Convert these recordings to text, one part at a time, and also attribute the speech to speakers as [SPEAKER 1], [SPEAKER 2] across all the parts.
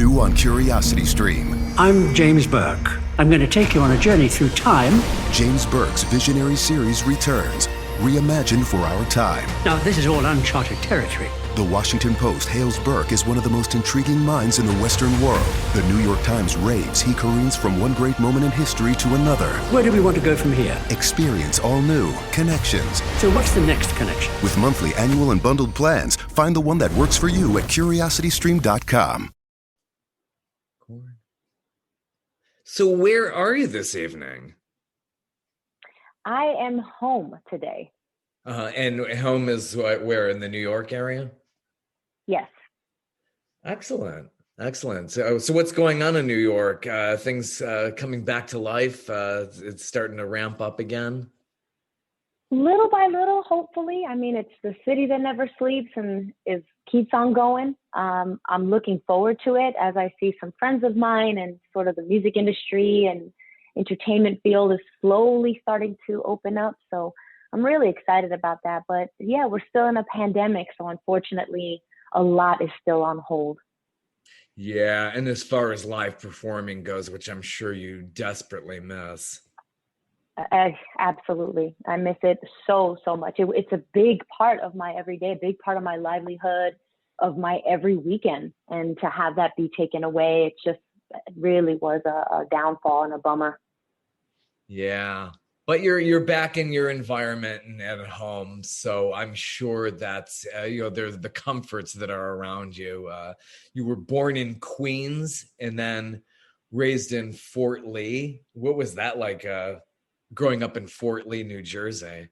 [SPEAKER 1] New on Curiosity Stream.
[SPEAKER 2] I'm James Burke. I'm going to take you on a journey through time.
[SPEAKER 1] James Burke's visionary series returns, reimagined for our time.
[SPEAKER 2] Now, this is all uncharted territory.
[SPEAKER 1] The Washington Post hails Burke as one of the most intriguing minds in the Western world. The New York Times raves he careens from one great moment in history to another.
[SPEAKER 2] Where do we want to go from here?
[SPEAKER 1] Experience all new Connections.
[SPEAKER 2] So what's the next connection?
[SPEAKER 1] With monthly, annual, and bundled plans, find the one that works for you at curiositystream.com.
[SPEAKER 3] So where are you this evening?
[SPEAKER 4] I am home today.
[SPEAKER 3] And home is where, in the New York area?
[SPEAKER 4] Yes.
[SPEAKER 3] Excellent. So what's going on in New York? Things coming back to life? It's starting to ramp up again?
[SPEAKER 4] Little by little, hopefully. I mean, it's the city that never sleeps and keeps on going. I'm looking forward to it as I see some friends of mine and sort of the music industry and entertainment field is slowly starting to open up. So I'm really excited about that. But yeah, we're still in a pandemic. So unfortunately, a lot is still on hold.
[SPEAKER 3] Yeah. And as far as live performing goes, which I'm sure you desperately miss.
[SPEAKER 4] Absolutely. I miss it so much. It's a big part of my everyday, a big part of my livelihood, of my every weekend. And to have that be taken away, it really was a downfall and a bummer.
[SPEAKER 3] Yeah. But you're back in your environment and at home, so I'm sure that's there's the comforts that are around you. You were born in Queens and then raised in Fort Lee. What was that like? Growing up in Fort Lee, New Jersey?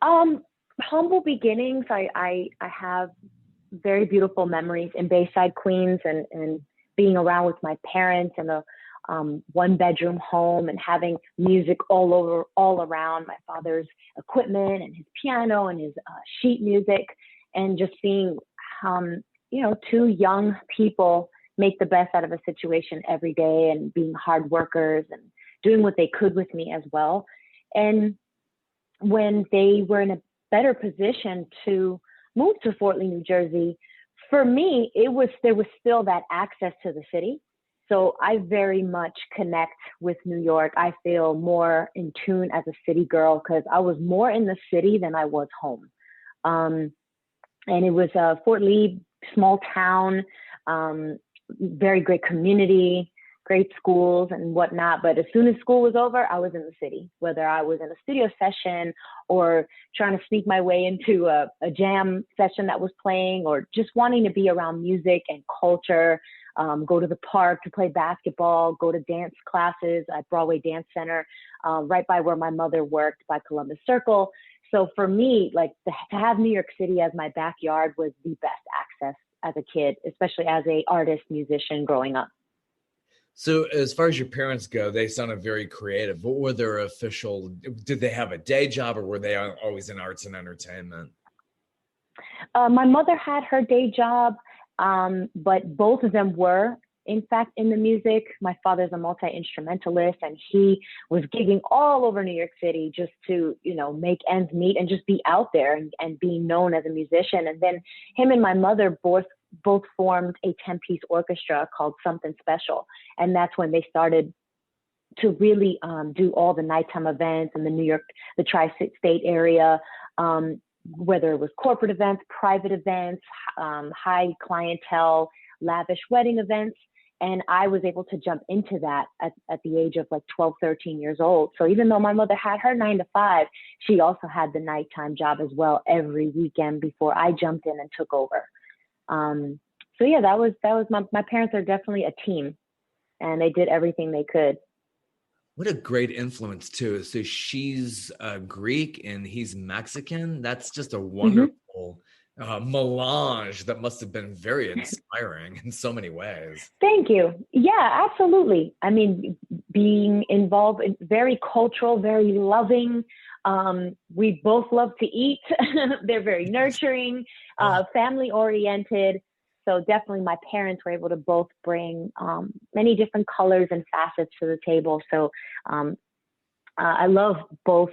[SPEAKER 4] Humble beginnings. I have very beautiful memories in Bayside, Queens, and being around with my parents in a one-bedroom home and having music all around, my father's equipment and his piano and his sheet music, and just seeing two young people make the best out of a situation every day and being hard workers and doing what they could with me as well. And when they were in a better position to move to Fort Lee, New Jersey, for me, there was still that access to the city. So I very much connect with New York. I feel more in tune as a city girl because I was more in the city than I was home. And it was Fort Lee, small town, very great community, great schools and whatnot. But as soon as school was over, I was in the city, whether I was in a studio session or trying to sneak my way into a jam session that was playing, or just wanting to be around music and culture, go to the park to play basketball, go to dance classes at Broadway Dance Center, right by where my mother worked by Columbus Circle. So for me, like to have New York City as my backyard was the best access as a kid, especially as a artist, musician growing up.
[SPEAKER 3] So as far as your parents go, they sounded very creative. What were their did they have a day job or were they always in arts and entertainment?
[SPEAKER 4] My mother had her day job, but both of them were, in fact, in the music. My father's a multi-instrumentalist and he was gigging all over New York City just to, make ends meet and just be out there and being known as a musician. And then him and my mother both formed a 10-piece orchestra called Something Special. And that's when they started to really do all the nighttime events in the tri-state area, whether it was corporate events, private events, high clientele, lavish wedding events. And I was able to jump into that at the age of like 12, 13 years old. So even though my mother had her 9 to 5, she also had the nighttime job as well every weekend before I jumped in and took over. So yeah, that was my parents are definitely a team and they did everything they could.
[SPEAKER 3] What a great influence too. So she's Greek and he's Mexican. That's just a wonderful melange that must have been very inspiring in so many ways.
[SPEAKER 4] Thank you. Yeah, absolutely. I mean, being involved in very cultural, very loving. We both love to eat. They're very nurturing, family oriented. So definitely my parents were able to both bring many different colors and facets to the table. So I love both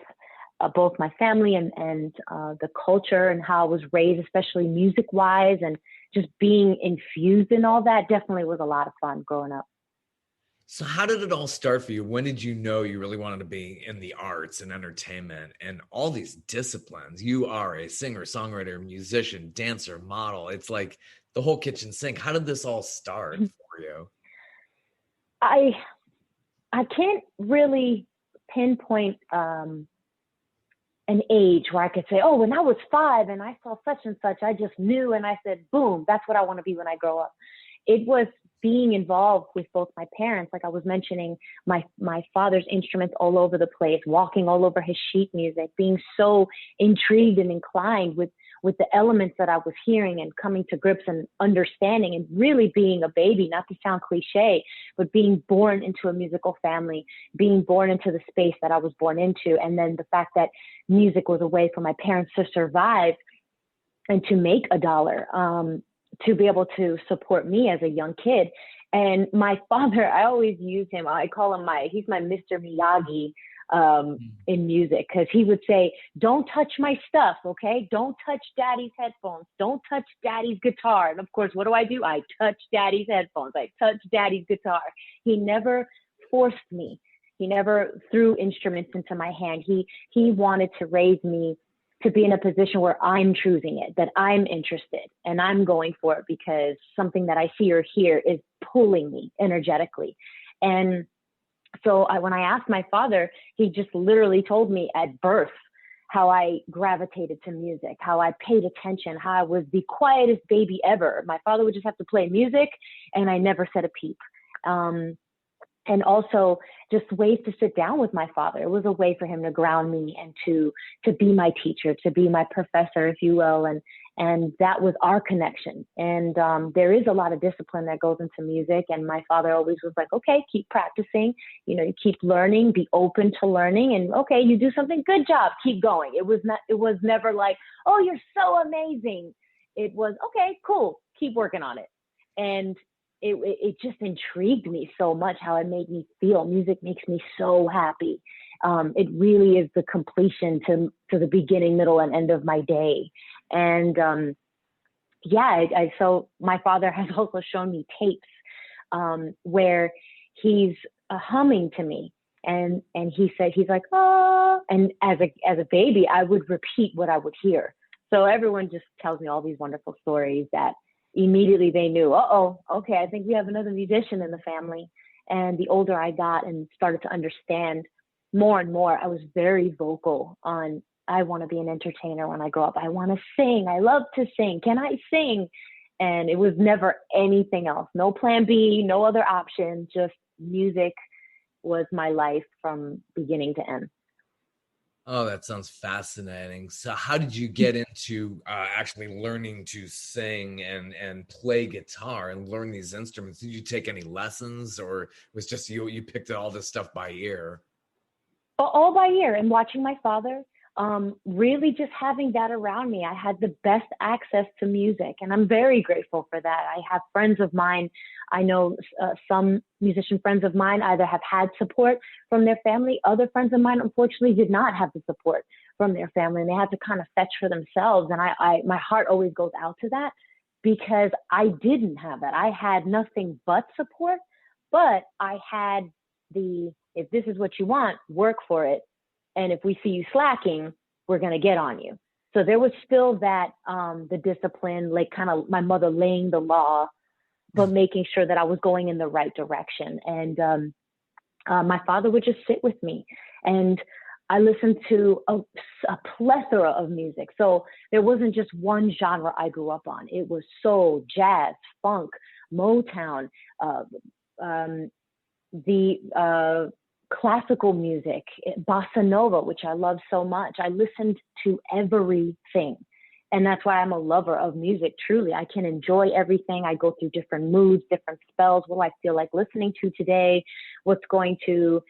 [SPEAKER 4] my family and the culture and how I was raised, especially music wise, and just being infused in all that definitely was a lot of fun growing up.
[SPEAKER 3] So how did it all start for you? When did you know you really wanted to be in the arts and entertainment and all these disciplines? You are a singer, songwriter, musician, dancer, model. It's like the whole kitchen sink. How did this all start for you?
[SPEAKER 4] I can't really pinpoint an age where I could say, oh, when I was 5 and I saw such and such, I just knew and I said, boom, that's what I want to be when I grow up. It was being involved with both my parents, like I was mentioning, my father's instruments all over the place, walking all over his sheet music, being so intrigued and inclined with the elements that I was hearing and coming to grips and understanding, and really being a baby, not to sound cliche, but being born into a musical family, being born into the space that I was born into. And then the fact that music was a way for my parents to survive and to make a dollar, to be able to support me as a young kid. And my father, I always use him, I call him he's my Mr. Miyagi in music, because he would say, don't touch my stuff, okay? Don't touch daddy's headphones. Don't touch daddy's guitar. And of course, what do? I touch daddy's headphones. I touch daddy's guitar. He never forced me. He never threw instruments into my hand. He wanted to raise me to be in a position where I'm choosing it, that I'm interested and I'm going for it because something that I see or hear is pulling me energetically. And so when I asked my father, he just literally told me at birth how I gravitated to music, how I paid attention, how I was the quietest baby ever. My father would just have to play music and I never said a peep. And also just ways to sit down with my father. It was a way for him to ground me and to be my teacher, to be my professor, if you will. And that was our connection. And there is a lot of discipline that goes into music. And my father always was like, okay, keep practicing, you keep learning, be open to learning. And okay, you do something, good job, keep going. It was never like, oh, you're so amazing. It was, okay, cool, keep working on it. And it just intrigued me so much how it made me feel. Music makes me so happy. It really is the completion to the beginning, middle, and end of my day. And so my father has also shown me tapes where he's humming to me, and he said, he's like, oh, and as a baby, I would repeat what I would hear. So everyone just tells me all these wonderful stories that immediately they knew, okay, I think we have another musician in the family. And the older I got and started to understand more and more, I was very vocal on, I want to be an entertainer when I grow up. I want to sing. I love to sing. Can I sing? And it was never anything else. No plan B, no other option. Just music was my life from beginning to end.
[SPEAKER 3] Oh, that sounds fascinating. So how did you get into actually learning to sing and play guitar and learn these instruments? Did you take any lessons, or was just you picked all this stuff by ear?
[SPEAKER 4] All by ear, and watching my father, really just having that around me. I had the best access to music, and I'm very grateful for that. I have friends of mine, I know some musician friends of mine either have had support from their family. Other friends of mine, unfortunately, did not have the support from their family, and they had to kind of fetch for themselves. And my heart always goes out to that, because I didn't have that. I had nothing but support, but I had if this is what you want, work for it. And if we see you slacking, we're going to get on you. So there was still that, the discipline, like kind of my mother laying the law, but making sure that I was going in the right direction. And my father would just sit with me, and I listened to a plethora of music. So there wasn't just one genre I grew up on. It was soul, jazz, funk, Motown, the classical music, bossa nova, which I love so much. I listened to everything. And that's why I'm a lover of music, truly. I can enjoy everything. I go through different moods, different spells. What do I feel like listening to today? What's going to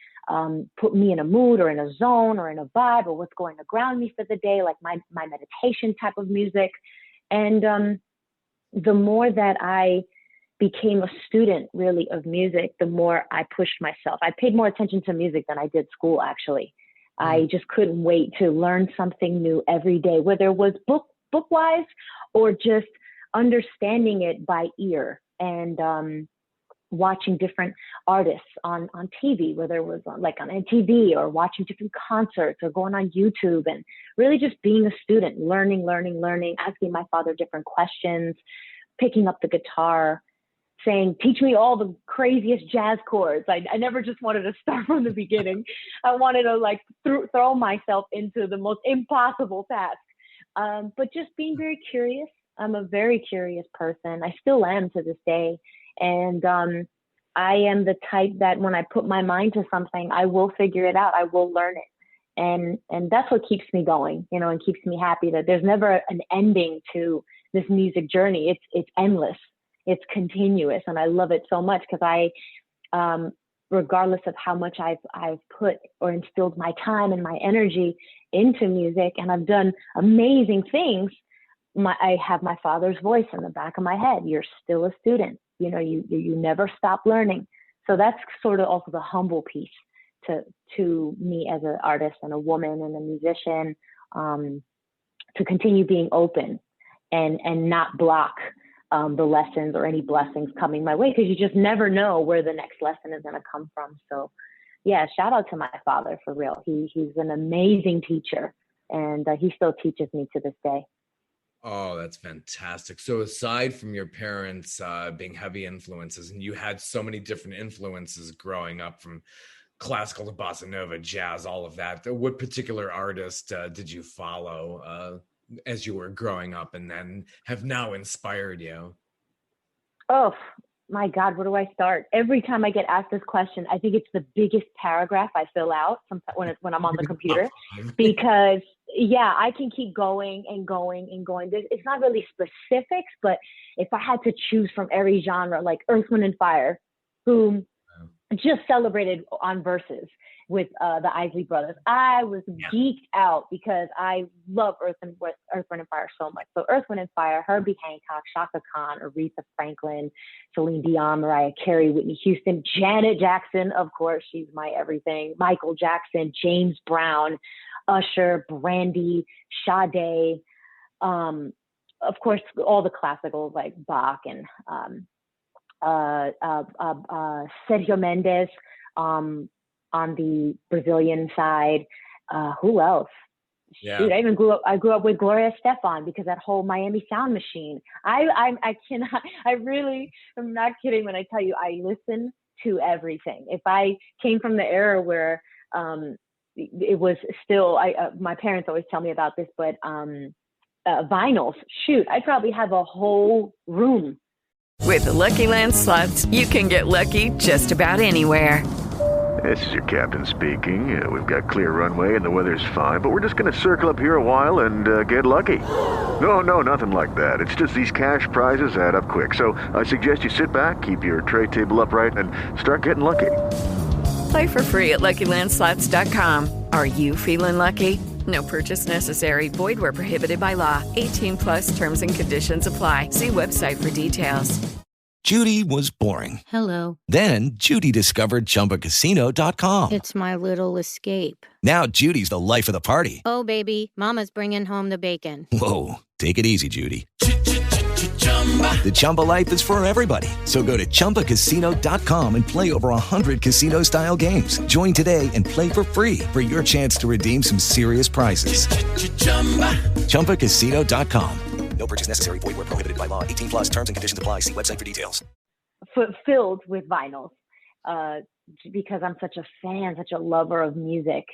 [SPEAKER 4] put me in a mood or in a zone or in a vibe, or what's going to ground me for the day, like my meditation type of music. And the more that I became a student really of music, the more I pushed myself. I paid more attention to music than I did school, actually. I just couldn't wait to learn something new every day, whether it was book-wise or just understanding it by ear and watching different artists on TV, whether it was on MTV or watching different concerts or going on YouTube, and really just being a student, learning, asking my father different questions, picking up the guitar, saying, teach me all the craziest jazz chords. I never just wanted to start from the beginning. I wanted to like throw myself into the most impossible task. But just being very curious. I'm a very curious person. I still am to this day. And I am the type that when I put my mind to something, I will figure it out. I will learn it. And that's what keeps me going, you know, and keeps me happy that there's never an ending to this music journey. It's endless. It's continuous. And I love it so much because regardless of how much I've put or instilled my time and my energy into music, and I've done amazing things, I have my father's voice in the back of my head. You're still a student. You know, you never stop learning. So that's sort of also the humble piece to me as an artist and a woman and a musician, to continue being open and not block the lessons or any blessings coming my way, because you just never know where the next lesson is going to come from. So yeah, shout out to my father for real. He's an amazing teacher, and he still teaches me to this day.
[SPEAKER 3] Oh, that's fantastic. So aside from your parents being heavy influences, and you had so many different influences growing up, from classical to bossa nova, jazz, all of that, what particular artist did you follow as you were growing up and then have now inspired you? Oh,
[SPEAKER 4] my God, where do I start? Every time I get asked this question, I think it's the biggest paragraph I fill out when I'm on the computer, because yeah, I can keep going and going and going. It's not really specifics, but if I had to choose from every genre, like Earth, Wind and Fire, who just celebrated on Versus with the Isley Brothers, I was geeked out because I love Earth, Wind and Fire so much. So Earth, Wind and Fire, Herbie Hancock, Shaka Khan, Aretha Franklin, Celine Dion, Mariah Carey, Whitney Houston, Janet Jackson, of course, she's my everything, Michael Jackson, James Brown, Usher, Brandy, Sade, of course, all the classicals like Bach and Sergio Mendes, on the Brazilian side. Who else? Yeah. Dude, I grew up with Gloria Estefan because that whole Miami sound machine. I really am not kidding when I tell you I listen to everything. If I came from the era where it was still, my parents always tell me about this, but vinyls, shoot, I'd probably have a whole room.
[SPEAKER 5] With the Lucky Land Slots, you can get lucky just about anywhere.
[SPEAKER 6] This is your captain speaking. We've got clear runway and the weather's fine, but we're just going to circle up here a while and get lucky. No, nothing like that. It's just these cash prizes add up quick. So I suggest you sit back, keep your tray table upright, and start getting lucky.
[SPEAKER 5] Play for free at LuckyLandSlots.com. Are you feeling lucky? No purchase necessary. Void where prohibited by law. 18+ terms and conditions apply. See website for details.
[SPEAKER 7] Judy was boring.
[SPEAKER 8] Hello.
[SPEAKER 7] Then Judy discovered ChumbaCasino.com.
[SPEAKER 8] It's my little escape.
[SPEAKER 7] Now Judy's the life of the party.
[SPEAKER 8] Oh, baby, mama's bringing home the bacon.
[SPEAKER 7] Whoa, take it easy, Judy. The Chumba life is for everybody. So go to ChumbaCasino.com and play over 100 casino-style games. Join today and play for free for your chance to redeem some serious prizes. ChumbaCasino.com. No purchase necessary. Void where prohibited by law. 18+ terms and conditions apply. See website for details.
[SPEAKER 4] Filled with vinyls, because I'm such a fan, such a lover of music.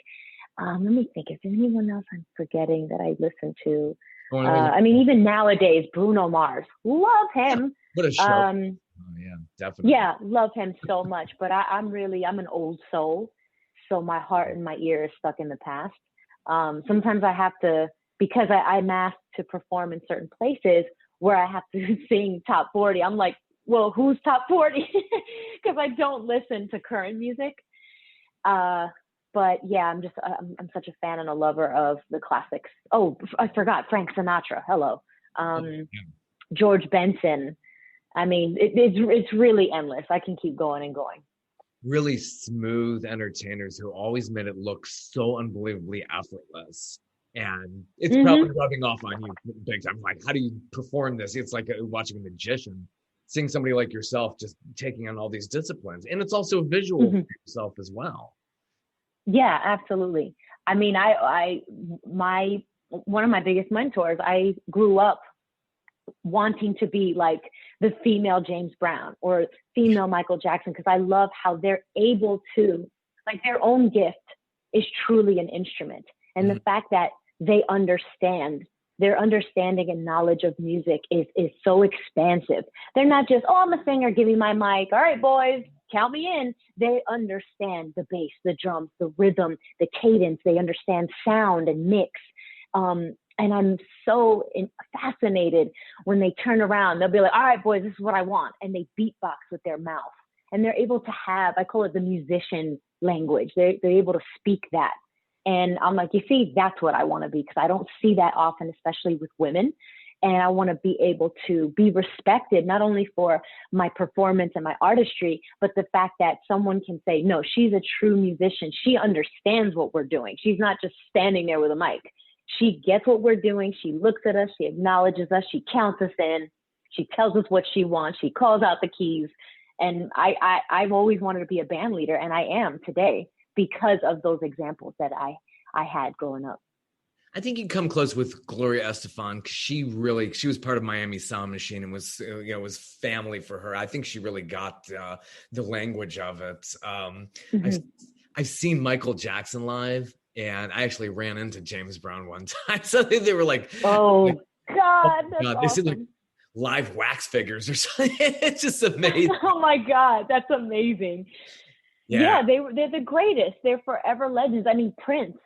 [SPEAKER 4] Let me think. Is there anyone else I'm forgetting that I listen to? I mean, even nowadays, Bruno Mars. Love him.
[SPEAKER 3] What a show. Yeah, definitely.
[SPEAKER 4] Yeah, love him so much. But I'm an old soul. So my heart and my ear is stuck in the past. Sometimes I have to, because I'm asked to perform in certain places where I have to sing top 40. I'm like, well, who's top 40? Because I don't listen to current music. But yeah, I'm such a fan and a lover of the classics. Oh, I forgot Frank Sinatra. Hello. George Benson. I mean, it's really endless. I can keep going and going.
[SPEAKER 3] Really smooth entertainers who always made it look so unbelievably effortless. And it's probably rubbing off on you big time. Like, how do you perform this? It's like watching a magician, seeing somebody like yourself just taking on all these disciplines. And it's also visual for yourself as well.
[SPEAKER 4] Yeah, absolutely. I mean, one of my biggest mentors, I grew up wanting to be like the female James Brown or female Michael Jackson, because I love how they're able to, like, their own gift is truly an instrument. And the fact that they understand, their understanding and knowledge of music is so expansive. They're not just, oh, I'm a singer, give me my mic. All right, boys, count me in. They understand the bass, the drums, the rhythm, the cadence. They understand sound and mix. And I'm so fascinated when they turn around. They'll be like, all right, boys, this is what I want. And they beatbox with their mouth. And they're able to have, I call it the musician language. They're able to speak that. And I'm like, you see, that's what I want to be, because I don't see that often, especially with women. And I want to be able to be respected, not only for my performance and my artistry, but the fact that someone can say, no, she's a true musician. She understands what we're doing. She's not just standing there with a mic. She gets what we're doing. She looks at us. She acknowledges us. She counts us in. She tells us what she wants. She calls out the keys. And I've always wanted to be a band leader, and I am today, because of those examples that I had growing up.
[SPEAKER 3] I think you come close with Gloria Estefan, because she was part of Miami Sound Machine and was, was family for her. I think she really got the language of it. I've seen Michael Jackson live, and I actually ran into James Brown one time. So they were like,
[SPEAKER 4] God, that's
[SPEAKER 3] they
[SPEAKER 4] awesome.
[SPEAKER 3] said like live wax figures or something. It's just amazing.
[SPEAKER 4] Oh my God, that's amazing. Yeah, they're the greatest. They're forever legends. I mean, Prince,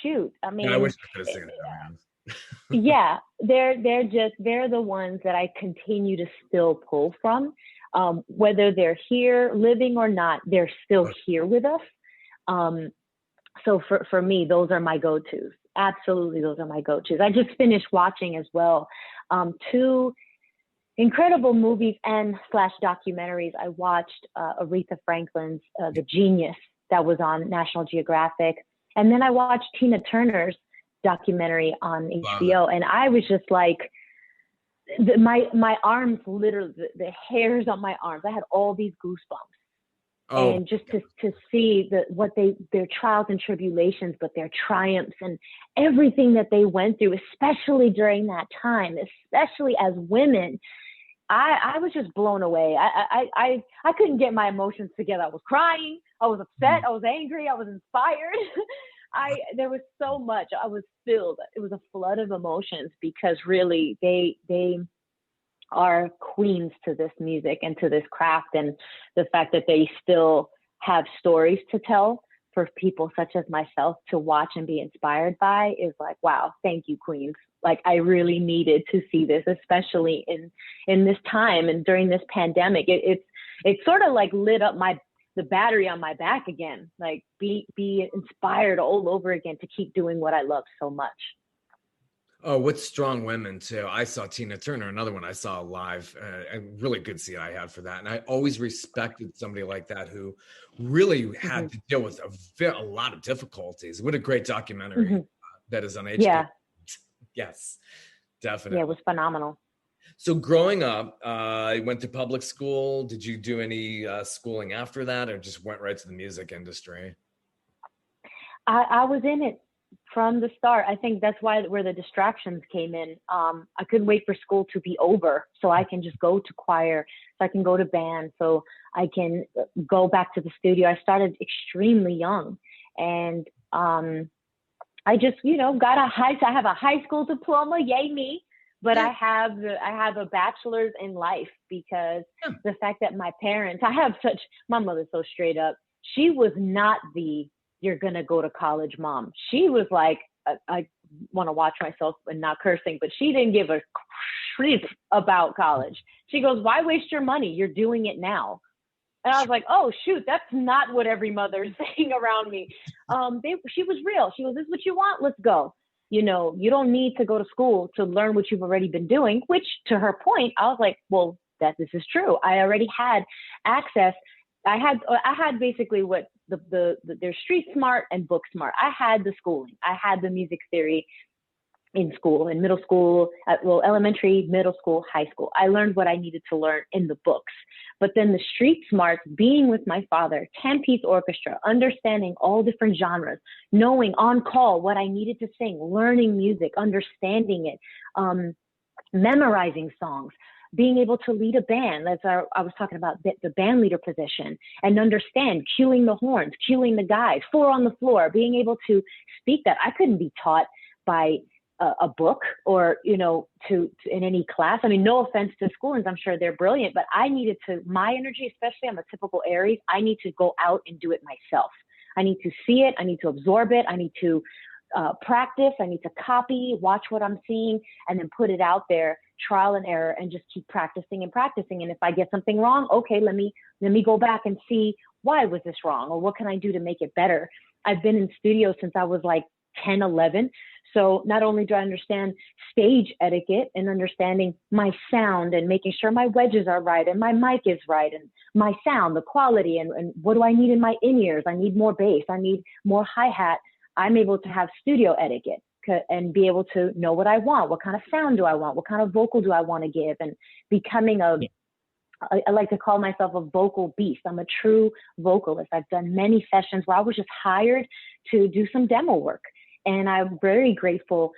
[SPEAKER 4] shoot. I mean,
[SPEAKER 3] I wish I could have seen it.
[SPEAKER 4] Yeah, they're the ones that I continue to still pull from. Whether they're here living or not, they're still here with us. So for me, those are my go-tos. Absolutely, those are my go-tos. I just finished watching as well 2 incredible movies and / documentaries. I watched Aretha Franklin's The Genius, that was on National Geographic. And then I watched Tina Turner's documentary on HBO. And I was just like, my arms, literally, the hairs on my arms, I had all these goosebumps. And just to see their trials and tribulations, but their triumphs and everything that they went through, especially during that time, especially as women, I was just blown away. I couldn't get my emotions together. I was crying. I was upset. I was angry. I was inspired. There was so much. I was filled. It was a flood of emotions, because really they are queens to this music and to this craft, and the fact that they still have stories to tell for people such as myself to watch and be inspired by is like, wow, thank you, queens. Like, I really needed to see this, especially in this time and during this pandemic. It sort of like lit up the battery on my back again, like be inspired all over again to keep doing what I love so much.
[SPEAKER 3] Oh, with strong women too. I saw Tina Turner, another one I saw live, a really good seat I had for that. And I always respected somebody like that who really had to deal with a lot of difficulties. What a great documentary that is on HBO.
[SPEAKER 4] Yeah.
[SPEAKER 3] Yes, definitely.
[SPEAKER 4] Yeah, it was phenomenal.
[SPEAKER 3] So growing up, you went to public school. Did you do any schooling after that, or just went right to the music industry?
[SPEAKER 4] I was in it from the start. I think that's where the distractions came in. I couldn't wait for school to be over so I can just go to choir, so I can go to band, so I can go back to the studio. I started extremely young, and I just, got I have a high school diploma, yay me, but I have a bachelor's in life, because the fact that my parents, my mother's so straight up. She was not you're going to go to college mom. She was like, I want to watch myself and not cursing, but she didn't give a crap about college. She goes, why waste your money? You're doing it now. And I was like, oh, shoot, that's not what every mother is saying around me. She was real. She goes, this is what you want? Let's go. You don't need to go to school to learn what you've already been doing, which, to her point, I was like, well, this is true. I already had access I had basically what there's street smart and book smart. I had the schooling. I had the music theory in school, in middle school, elementary, middle school, high school. I learned what I needed to learn in the books. But then the street smarts, being with my father, 10-piece orchestra, understanding all different genres, knowing on call what I needed to sing, learning music, understanding it, memorizing songs, being able to lead a band. I was talking about the band leader position, and understand cueing the horns, cueing the guys, 4 on the floor, being able to speak that. I couldn't be taught by a book or, to in any class. I mean, no offense to schoolings, I'm sure they're brilliant, but I needed to, my energy, especially I'm a typical Aries, I need to go out and do it myself. I need to see it. I need to absorb it. I need to practice. I need to copy, watch what I'm seeing, and then put it out there, trial and error, and just keep practicing and practicing. And if I get something wrong, okay, let me go back and see, why was this wrong, or what can I do to make it better? I've been in studio since I was like 10, 11. So not only do I understand stage etiquette and understanding my sound and making sure my wedges are right and my mic is right and my sound, the quality, and what do I need in my in-ears? I need more bass. I need more hi-hat. I'm able to have studio etiquette and be able to know what I want. What kind of sound do I want? What kind of vocal do I want to give? And becoming I like to call myself a vocal beast. I'm a true vocalist. I've done many sessions where I was just hired to do some demo work. And I'm very grateful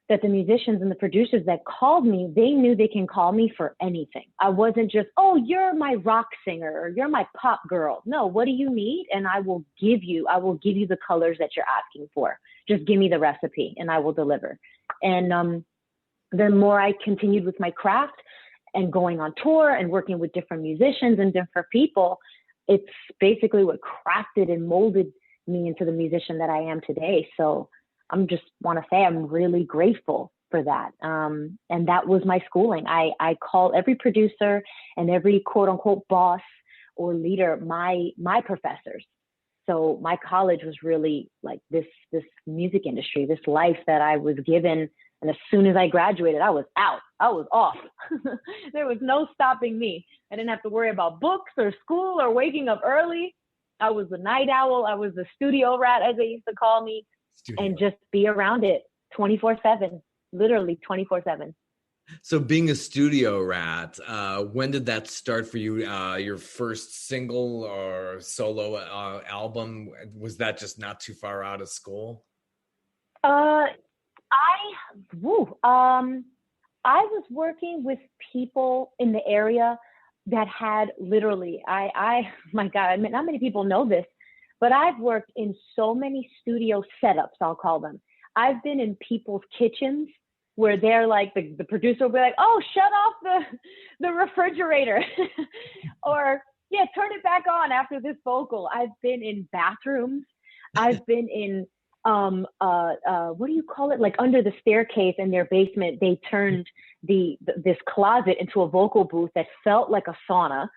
[SPEAKER 4] that the musicians and the producers that called me, they knew they can call me for anything. I wasn't just, oh, you're my rock singer or you're my pop girl. No, what do you need? And I will give you the colors that you're asking for. Just give me the recipe and I will deliver. And the more I continued with my craft and going on tour and working with different musicians and different people, it's basically what crafted and molded me into the musician that I am today. So I'm just want to say I'm really grateful for that. And that was my schooling. I call every producer and every quote unquote boss or leader my professors. So my college was really like this music industry, this life that I was given. And as soon as I graduated, I was out. I was off. There was no stopping me. I didn't have to worry about books or school or waking up early. I was the night owl. I was the studio rat, as they used to call me. And just be around it 24/7, literally 24/7.
[SPEAKER 3] So being a studio rat, when did that start for you? Your first single or solo album, was that just not too far out of school?
[SPEAKER 4] I was working with people in the area that had literally, my God, not many people know this, but I've worked in so many studio setups, I'll call them. I've been in people's kitchens where they're like, the producer will be like, oh, shut off the refrigerator. Or, yeah, turn it back on after this vocal. I've been in bathrooms. I've been in, what do you call it? Like under the staircase in their basement, they turned this closet into a vocal booth that felt like a sauna.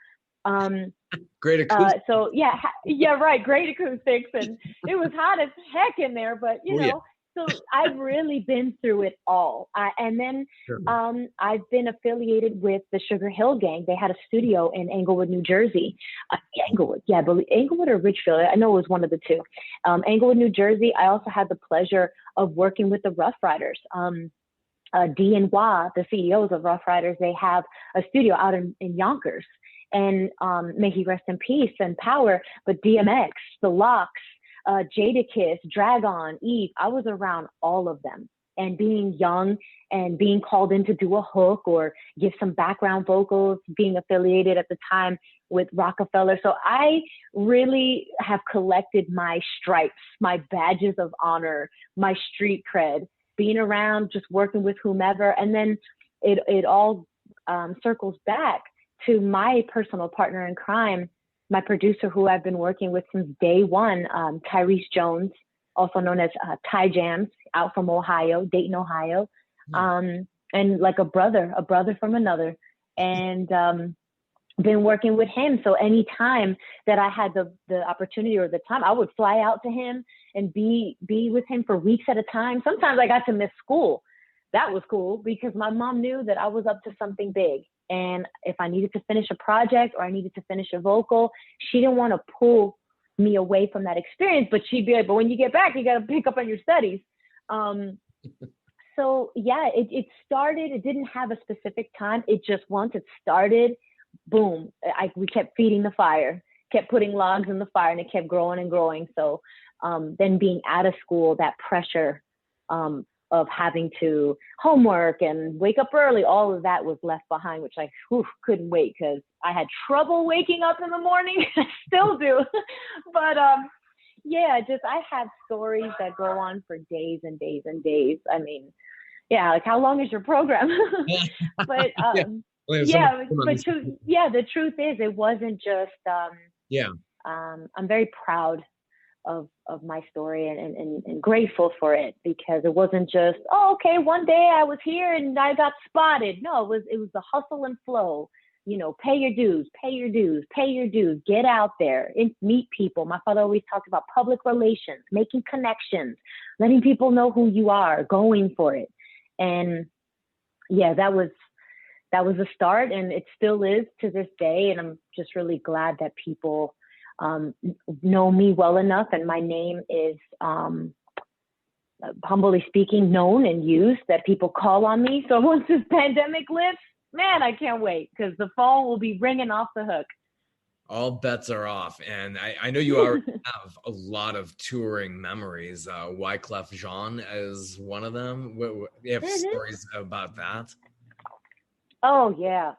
[SPEAKER 3] Great acoustics.
[SPEAKER 4] So yeah, right. Great acoustics, and it was hot as heck in there. But you know, so I've really been through it all. And then I've been affiliated with the Sugar Hill Gang. They had a studio in Englewood, New Jersey. Englewood or Richfield. I know it was one of the two. Englewood, New Jersey. I also had the pleasure of working with the Rough Riders. Dee and Wah, the CEOs of Rough Riders, they have a studio out in Yonkers. And may he rest in peace and power, but DMX, The Locks, Jadakiss, Dragon, Eve, I was around all of them. And being young and being called in to do a hook or give some background vocals, being affiliated at the time with Rockefeller. So I really have collected my stripes, my badges of honor, my street cred, being around, just working with whomever. And then it all circles back to my personal partner in crime, my producer who I've been working with since day one, Tyrese Jones, also known as Ty Jams, out from Ohio, Dayton, Ohio, and like a brother from another, and been working with him. So anytime that I had the opportunity or the time, I would fly out to him and be with him for weeks at a time. Sometimes I got to miss school. That was cool because my mom knew that I was up to something big. And if I needed to finish a project or I needed to finish a vocal, she didn't want to pull me away from that experience, but she'd be like, but when you get back, you got to pick up on your studies. So yeah, it started, it didn't have a specific time. It just, once it started, boom, we kept feeding the fire, kept putting logs in the fire, and it kept growing and growing. So then being out of school, that pressure of having to homework and wake up early, all of that was left behind, which I couldn't wait, because I had trouble waking up in the morning. I still do. But yeah, I have stories that go on for days and days and days. I mean, yeah, like, how long is your program? But the truth is, it wasn't just I'm very proud of my story and grateful for it, because it wasn't just, oh, okay, one day I was here and I got spotted. No, it was the hustle and flow. You know, pay your dues, get out there and meet people. My father always talked about public relations, making connections, letting people know who you are, going for it. And yeah, that was a start, and it still is to this day. And I'm just really glad that people know me well enough, and my name is, humbly speaking, known and used, that people call on me. So once this pandemic lifts, man, I can't wait, because the phone will be ringing off the hook.
[SPEAKER 3] All bets are off. And I know you already have a lot of touring memories. Wyclef Jean is one of them. You have stories about that?
[SPEAKER 4] Oh, yeah.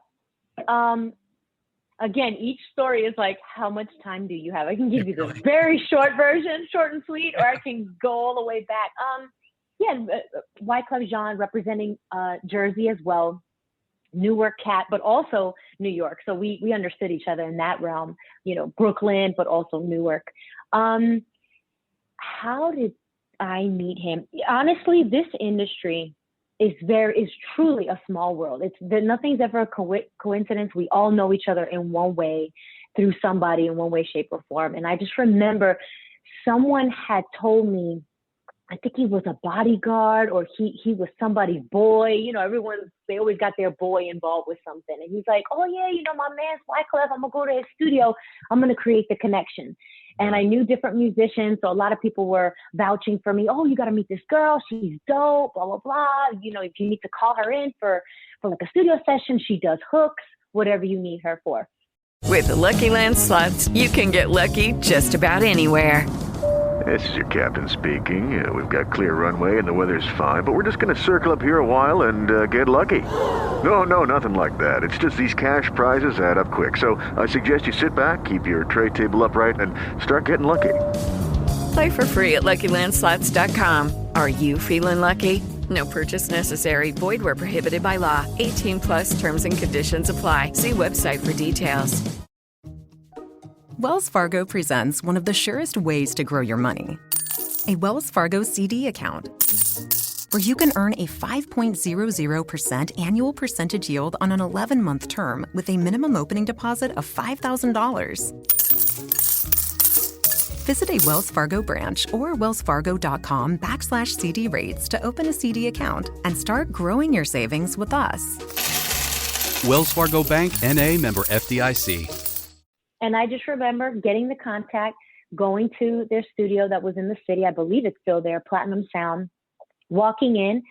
[SPEAKER 4] Again, each story is like, how much time do you have? I can give you the very short version, short and sweet, or I can go all the way back. Wyclef Jean representing Jersey as well. Newark cat, but also New York. So we understood each other in that realm, you know, Brooklyn, but also Newark. How did I meet him? Honestly, this industry is truly a small world. Nothing's ever a coincidence. We all know each other in one way, through somebody, in one way, shape, or form. And I just remember someone had told me, I think he was a bodyguard, or he was somebody's boy. You know, they always got their boy involved with something. And he's like, oh yeah, you know, my man's Wyclef, I'm gonna go to his studio, I'm gonna create the connection. And I knew different musicians, so a lot of people were vouching for me. Oh, you gotta meet this girl, she's dope, blah, blah, blah. You know, if you need to call her in for like a studio session, she does hooks, whatever you need her for.
[SPEAKER 5] With the Lucky Land Slots, you can get lucky just about anywhere.
[SPEAKER 6] This is your captain speaking. We've got clear runway and the weather's fine, but we're just going to circle up here a while and get lucky. No, nothing like that. It's just these cash prizes add up quick. So I suggest you sit back, keep your tray table upright, and start getting lucky.
[SPEAKER 5] Play for free at LuckyLandSlots.com. Are you feeling lucky? No purchase necessary. Void where prohibited by law. 18+ terms and conditions apply. See website for details.
[SPEAKER 9] Wells Fargo presents one of the surest ways to grow your money. A Wells Fargo CD account, where you can earn a 5.00% annual percentage yield on an 11-month term with a minimum opening deposit of $5,000. Visit a Wells Fargo branch or wellsfargo.com/CD rates to open a CD account and start growing your savings with us.
[SPEAKER 10] Wells Fargo Bank, N.A., member FDIC.
[SPEAKER 4] And I just remember getting the contact, going to their studio that was in the city. I believe it's still there, Platinum Sound. Walking in,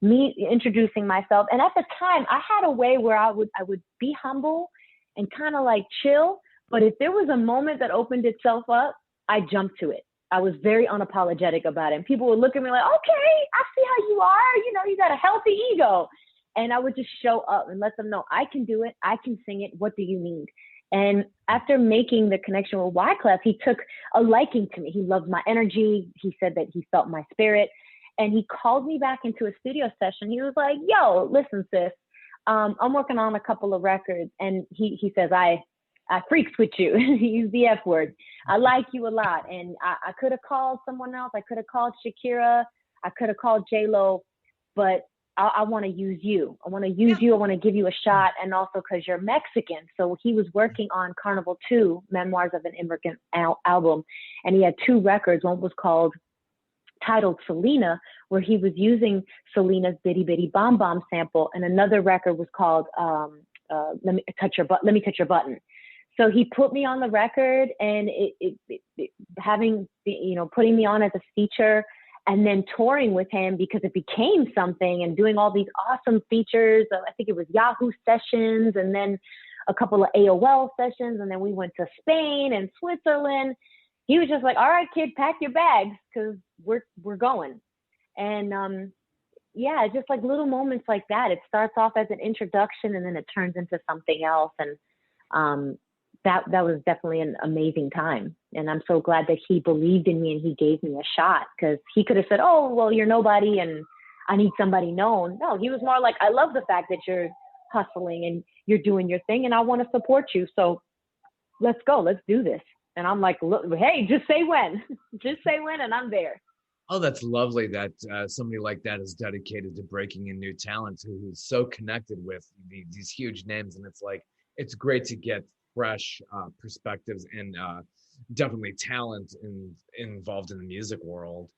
[SPEAKER 4] me introducing myself. And at the time, I had a way where I would be humble and kind of like chill. But if there was a moment that opened itself up, I jumped to it. I was very unapologetic about it. And people would look at me like, okay, I see how you are. You know, you got a healthy ego. And I would just show up and let them know, I can do it. I can sing it. What do you need? And after making the connection with Wyclef, he took a liking to me. He loved my energy. He said that he felt my spirit. And he called me back into a studio session. He was like, yo, listen, sis, I'm working on a couple of records. And he says, I freaks with you. He used the F word. I like you a lot. And I could have called someone else. I could have called Shakira. I could have called J-Lo. But I want to use you. I want to use you. I want to give you a shot. And also because you're Mexican. So he was working on Carnival 2, Memoirs of an Immigrant album. And he had 2 records. One was titled Selena, where he was using Selena's Bitty Bitty Bomb Bomb sample. And another record was called let me touch your button. So he put me on the record, and putting me on as a feature, and then touring with him because it became something, and doing all these awesome features. I think it was Yahoo sessions, and then a couple of AOL sessions, and then we went to Spain and Switzerland. He was just like, all right, kid, pack your bags, because we're going. And just like little moments like that. It starts off as an introduction, and then it turns into something else. And that was definitely an amazing time. And I'm so glad that he believed in me and he gave me a shot, because he could have said, oh, well, you're nobody and I need somebody known. No, he was more like, I love the fact that you're hustling and you're doing your thing, and I want to support you. So let's go, let's do this. And I'm like, look, hey, just say when, and I'm there.
[SPEAKER 3] Oh, that's lovely that somebody like that is dedicated to breaking in new talent, who's so connected with these huge names. And it's great to get fresh perspectives and definitely talent involved in the music world.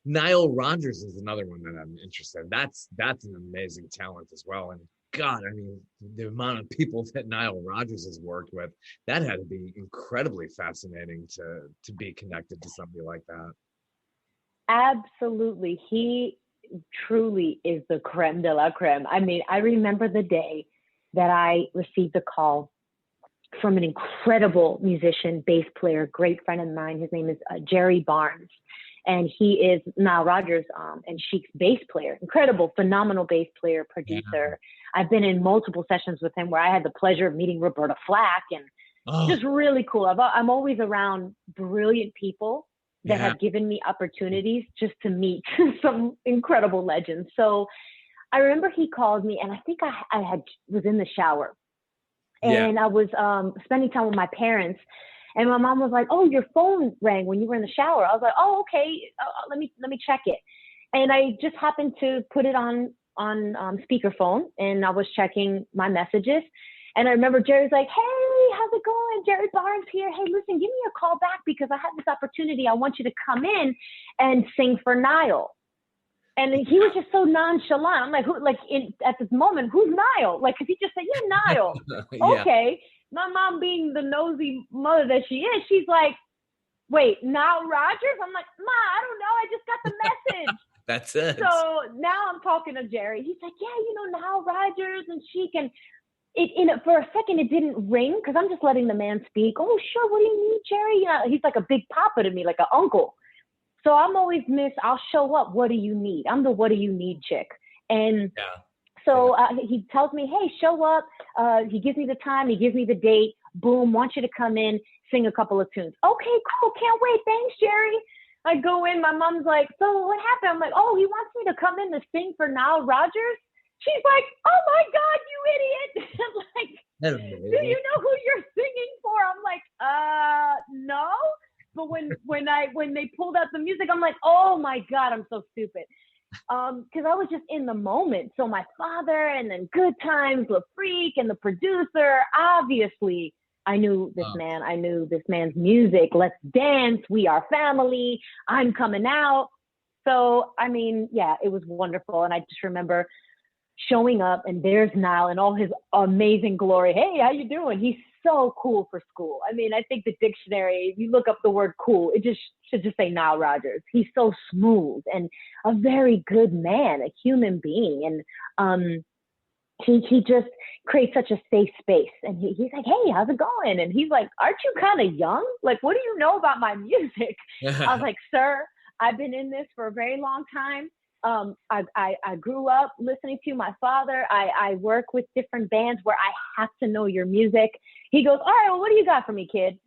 [SPEAKER 3] Nile Rodgers is another one that I'm interested in. That's an amazing talent as well. And God, I mean, the amount of people that Nile Rodgers has worked with, that had to be incredibly fascinating to be connected to somebody like that.
[SPEAKER 4] Absolutely. He truly is the creme de la creme. I mean, I remember the day that I received a call from an incredible musician, bass player, great friend of mine. His name is Jerry Barnes. And he is Nile Rodgers and Chic's bass player. Incredible, phenomenal bass player, producer. Yeah. I've been in multiple sessions with him where I had the pleasure of meeting Roberta Flack, and just really cool. I'm always around brilliant people that have given me opportunities just to meet some incredible legends. So I remember he called me, and I think I was in the shower, and I was spending time with my parents. And my mom was like, oh, your phone rang when you were in the shower. I was like, oh, okay, let me check it. And I just happened to put it on speakerphone, and I was checking my messages. And I remember Jerry's like, hey, how's it going? Jerry Barnes here. Hey, listen, give me a call back because I have this opportunity. I want you to come in and sing for Nile. And he was just so nonchalant. I'm like, at this moment, who's Nile? Like, cause he just said, yeah, Nile. Okay. My mom, being the nosy mother that she is, she's like, wait, Nile Rodgers? I'm like, Ma, I don't know. I just got the message.
[SPEAKER 3] That's it.
[SPEAKER 4] So now I'm talking to Jerry. He's like, yeah, Nile Rodgers and Chic. And for a second, it didn't ring because I'm just letting the man speak. Oh, sure. What do you need, Jerry? He's like a big papa to me, like an uncle. So I'm always I'll show up. What do you need? I'm the what do you need chick. And so he tells me, hey, show up. He gives me the time. He gives me the date. Boom, want you to come in, sing a couple of tunes. Okay, cool. Can't wait. Thanks, Jerry. I go in. My mom's like, so what happened? I'm like, oh, he wants me to come in to sing for Nile Rodgers. She's like, oh, my God, you idiot. I'm like, do you know who you're singing for? I'm like, no. But when they pulled out the music, I'm like, oh, my God, I'm so stupid. Because I was just in the moment. So my father, and then Good Times, La Freak, and the producer, obviously, I knew this man. I knew this man's music. Let's Dance, We Are Family, I'm Coming Out. So, I mean, yeah, it was wonderful. And I just remember showing up, and there's Nile in all his amazing glory. Hey, how you doing? He's so cool for school. I mean, I think the dictionary, if you look up the word cool, it just should just say Nile Rodgers. He's so smooth and a very good man, a human being. And he just creates such a safe space. And he's like, hey, how's it going? And he's like, aren't you kind of young? Like, what do you know about my music? I was like, sir, I've been in this for a very long time. I grew up listening to my father. I work with different bands where I have to know your music. He goes, all right, well, what do you got for me, kid?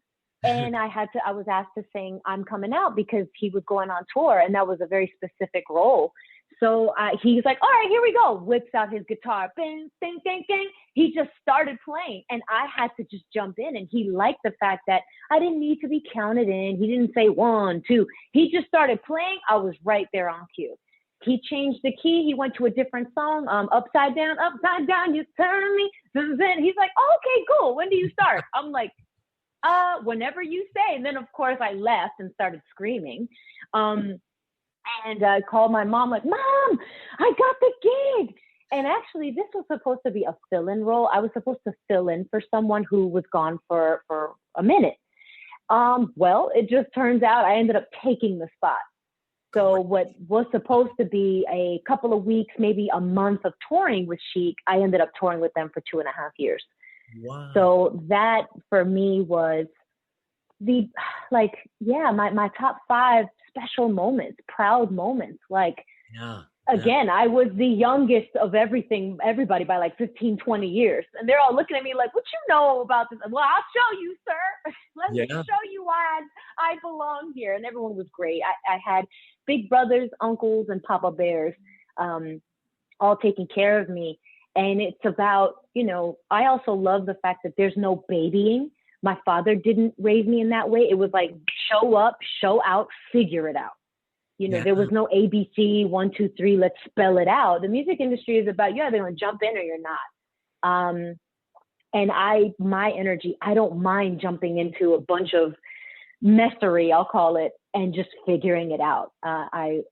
[SPEAKER 4] And I was asked to sing I'm Coming Out because he was going on tour, and that was a very specific role. So he's like, all right, here we go. Whips out his guitar. Bing, bing, bing, bing. He just started playing, and I had to just jump in. And he liked the fact that I didn't need to be counted in. He didn't say 1, 2. He just started playing. I was right there on cue. He changed the key. He went to a different song. Upside down, you turn me. He's like, oh, okay, cool. When do you start? I'm like, whenever you say. And then, of course, I left and started screaming. And I called my mom, like, Mom, I got the gig. And actually, this was supposed to be a fill-in role. I was supposed to fill in for someone who was gone for a minute. Well, it just turns out I ended up taking the spot. So what was supposed to be a couple of weeks, maybe a month of touring with Chic, I ended up touring with them for 2.5 years.
[SPEAKER 3] Wow.
[SPEAKER 4] So that for me was my top 5 special moments, proud moments. Again, I was the youngest of everybody by like 15, 20 years. And they're all looking at me like, what you know about this? Well, I'll show you, sir. Let me show you why I belong here. And everyone was great. I had big brothers, uncles, and Papa Bears all taking care of me. And it's about, I also love the fact that there's no babying. My father didn't raise me in that way. It was like, show up, show out, figure it out. There was no ABC, 1, 2, 3, let's spell it out. The music industry is about, you're either going to jump in or you're not. And my energy, I don't mind jumping into a bunch of messery, I'll call it, and just figuring it out. I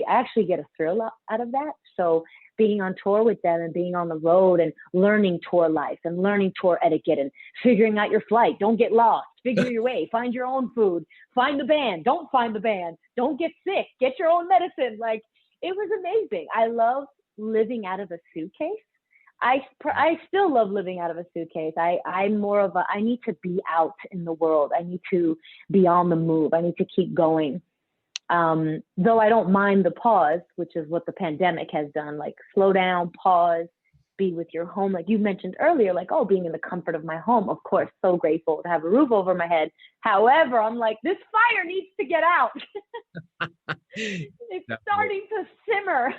[SPEAKER 4] actually get a thrill out of that. So being on tour with them and being on the road and learning tour life and learning tour etiquette and figuring out your flight. Don't get lost. Figure your way. Find your own food. Find the band. Don't find the band. Don't get sick. Get your own medicine. It was amazing. I love living out of a suitcase. I still love living out of a suitcase. I'm more of I need to be out in the world. I need to be on the move. I need to keep going. Though I don't mind the pause, which is what the pandemic has done, slow down, pause, be with your home. Like you mentioned earlier, being in the comfort of my home, of course, so grateful to have a roof over my head. However, I'm like, this fire needs to get out. It's starting to simmer.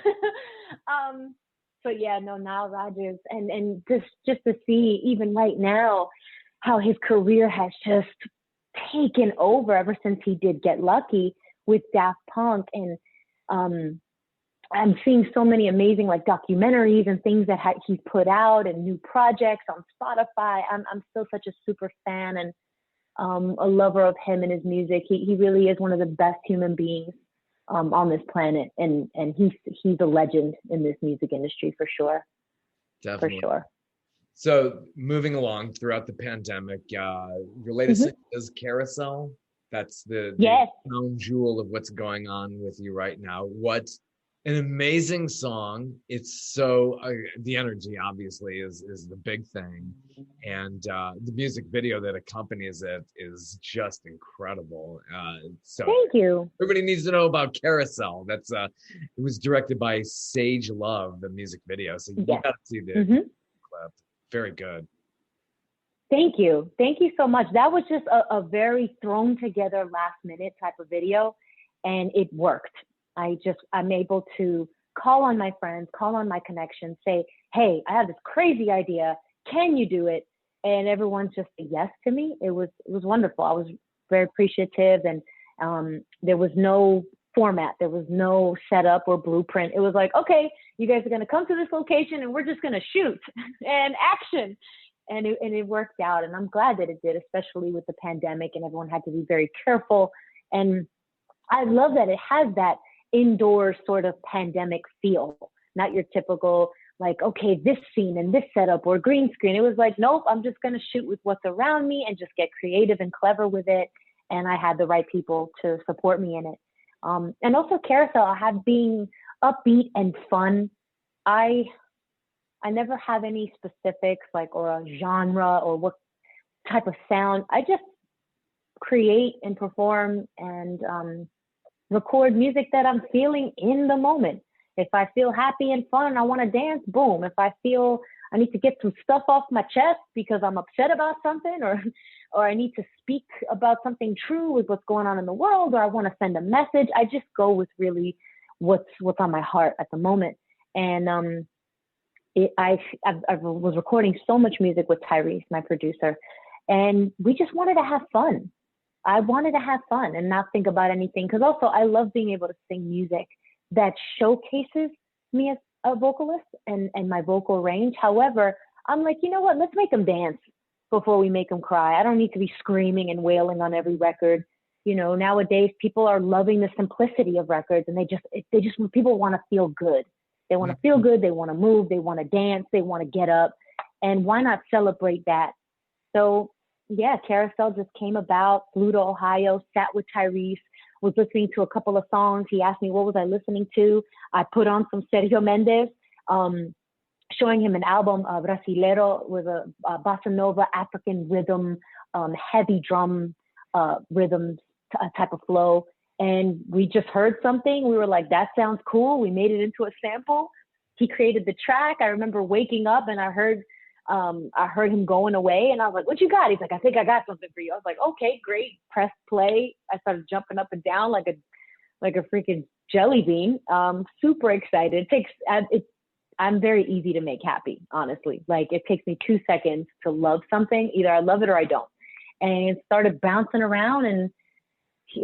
[SPEAKER 4] Nile Rodgers and just to see even right now how his career has just taken over ever since he did Get Lucky with Daft Punk. And I'm seeing so many amazing documentaries and things that he's put out and new projects on Spotify. I'm still such a super fan and a lover of him and his music. He really is one of the best human beings on this planet, and he's a legend in this music industry for sure.
[SPEAKER 3] Definitely.
[SPEAKER 4] For sure.
[SPEAKER 3] So moving along throughout the pandemic, your latest single is Carousel. That's the crown jewel of what's going on with you right now. What an amazing song. It's so, the energy obviously is the big thing. And the music video that accompanies it is just incredible. So
[SPEAKER 4] thank you.
[SPEAKER 3] Everybody needs to know about Carousel. That's it was directed by Sage Love, the music video. So you got to see the clip. Very good.
[SPEAKER 4] Thank you. Thank you so much. That was just a very thrown together last minute type of video, and it worked. I'm able to call on my friends, call on my connections, say, hey, I have this crazy idea. Can you do it? And everyone just said yes to me. It was wonderful. I was very appreciative, and there was no format. There was no setup or blueprint. It was like, okay, you guys are going to come to this location and we're just going to shoot and action. And it worked out. And I'm glad that it did, especially with the pandemic and everyone had to be very careful. And I love that it has that indoor sort of pandemic feel, not your typical okay, this scene and this setup or green screen. It was like, nope, I'm just going to shoot with what's around me and just get creative and clever with it. And I had the right people to support me in it. And also Carousel, I have being upbeat and fun. I never have any specifics or a genre or what type of sound. I just create and perform and record music that I'm feeling in the moment. If I feel happy and fun and I want to dance, boom. If I feel I need to get some stuff off my chest because I'm upset about something or I need to speak about something true with what's going on in the world, or I want to send a message, I just go with really what's on my heart at the moment. And I was recording so much music with Tyrese, my producer, and we just wanted to have fun. I wanted to have fun and not think about anything, because also I love being able to sing music that showcases me as a vocalist and my vocal range. However, I'm like, you know what, let's make them dance before we make them cry. I don't need to be screaming and wailing on every record. Nowadays people are loving the simplicity of records, and they just people want to feel good. They want to feel good. They want to move. They want to dance. They want to get up. And why not celebrate that? So yeah, Carousel just came about, flew to Ohio, sat with Tyrese, was listening to a couple of songs. He asked me, what was I listening to? I put on some Sergio Mendes, showing him an album, Brasilero, with a bossa nova, African rhythm, heavy drum rhythm type of flow. And we just heard something. We were like, that sounds cool. We made it into a sample. He created the track. I remember waking up and I heard him going away, and I was like, what you got? He's like, I think I got something for you. I was like, okay, great. Press play. I started jumping up and down like a freaking jelly bean. Super excited. I'm very easy to make happy, honestly. Like, it takes me 2 seconds to love something. Either I love it or I don't. And it started bouncing around, and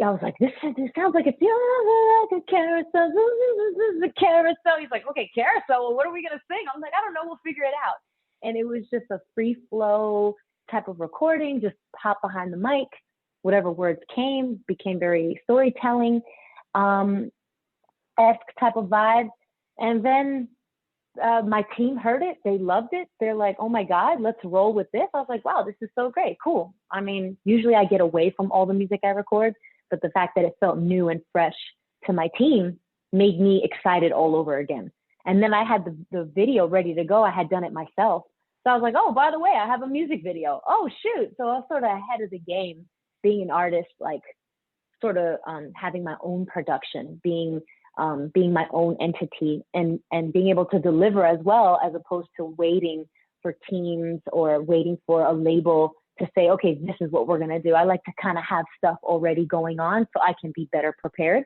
[SPEAKER 4] I was like, this sounds like it's like a carousel. This is a carousel. He's like, okay, carousel. Well, what are we going to sing? I'm like, I don't know. We'll figure it out. And it was just a free flow type of recording, just pop behind the mic, whatever words became very storytelling, esque type of vibe. And then my team heard it. They loved it. They're like, oh my God, let's roll with this. I was like, wow, this is so great. Cool. I mean, usually I get away from all the music I record, but the fact that it felt new and fresh to my team made me excited all over again. And then I had the video ready to go. I had done it myself. So I was like, oh, by the way, I have a music video. Oh, shoot. So I was sort of ahead of the game, being an artist, like sort of having my own production, being my own entity, and being able to deliver as well, as opposed to waiting for teams or waiting for a label to say, okay, this is what we're going to do. I like to kind of have stuff already going on so I can be better prepared.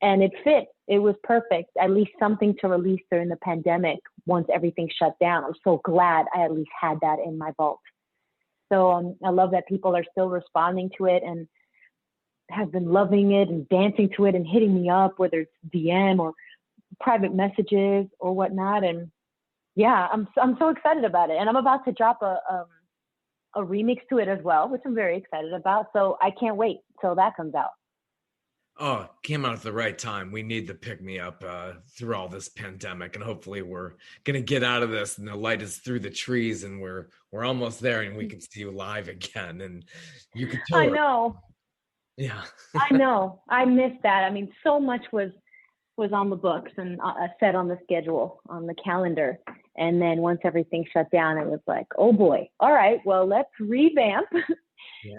[SPEAKER 4] And it fit. It was perfect. At least something to release during the pandemic once everything shut down. I'm so glad I at least had that in my vault. So I love that people are still responding to it and have been loving it and dancing to it and hitting me up, whether it's DM or private messages or whatnot. And yeah, I'm so excited about it. And I'm about to drop a remix to it as well, which I'm very excited about. So I can't wait till that comes out.
[SPEAKER 3] Oh, came out at the right time. We need to pick me up through all this pandemic, and hopefully we're gonna get out of this, and the light is through the trees, and we're almost there, and we can see you live again, and you can tour.
[SPEAKER 4] I know.
[SPEAKER 3] Yeah.
[SPEAKER 4] I know. I missed that. I mean, so much was on the books and set on the schedule, on the calendar, and then once everything shut down, it was like, oh boy, all right, well, let's revamp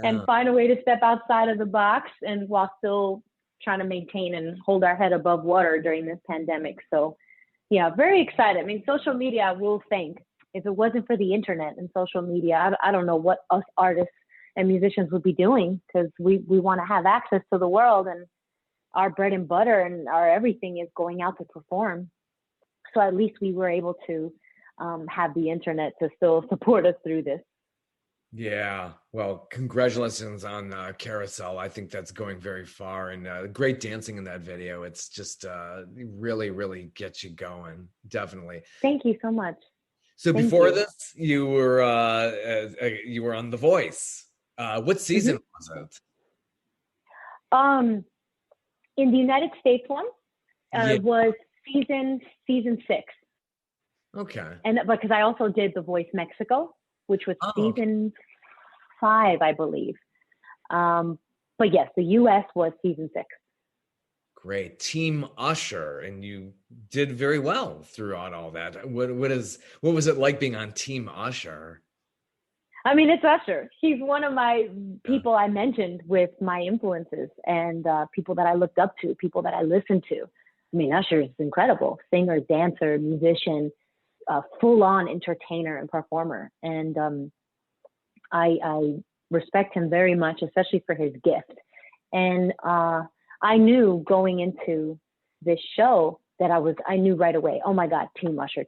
[SPEAKER 4] and find a way to step outside of the box, and while still trying to maintain and hold our head above water during this pandemic. So yeah, very excited. I mean, social media, I will think, if it wasn't for the internet and social media, I don't know what us artists and musicians would be doing, because we want to have access to the world, and our bread and butter and our everything is going out to perform. So at least we were able to have the internet to still support us through this.
[SPEAKER 3] Yeah, well, congratulations on Carousel. I think that's going very far, and great dancing in that video. It's just really, really gets you going. Definitely.
[SPEAKER 4] Thank you so much.
[SPEAKER 3] So before this, you were on The Voice. What season was it?
[SPEAKER 4] In the United States one, was season 6.
[SPEAKER 3] Okay.
[SPEAKER 4] And because I also did The Voice Mexico, which was season 5, I believe. But yes, the US was season 6.
[SPEAKER 3] Great. Team Usher, and you did very well throughout all that. What was it like being on Team Usher?
[SPEAKER 4] I mean, it's Usher. He's one of my people I mentioned with my influences, and people that I looked up to, people that I listened to. I mean, Usher is incredible. Singer, dancer, musician, full-on entertainer and performer. And I respect him very much, especially for his gift. And I knew going into this show that I knew right away, oh my God, Team Usher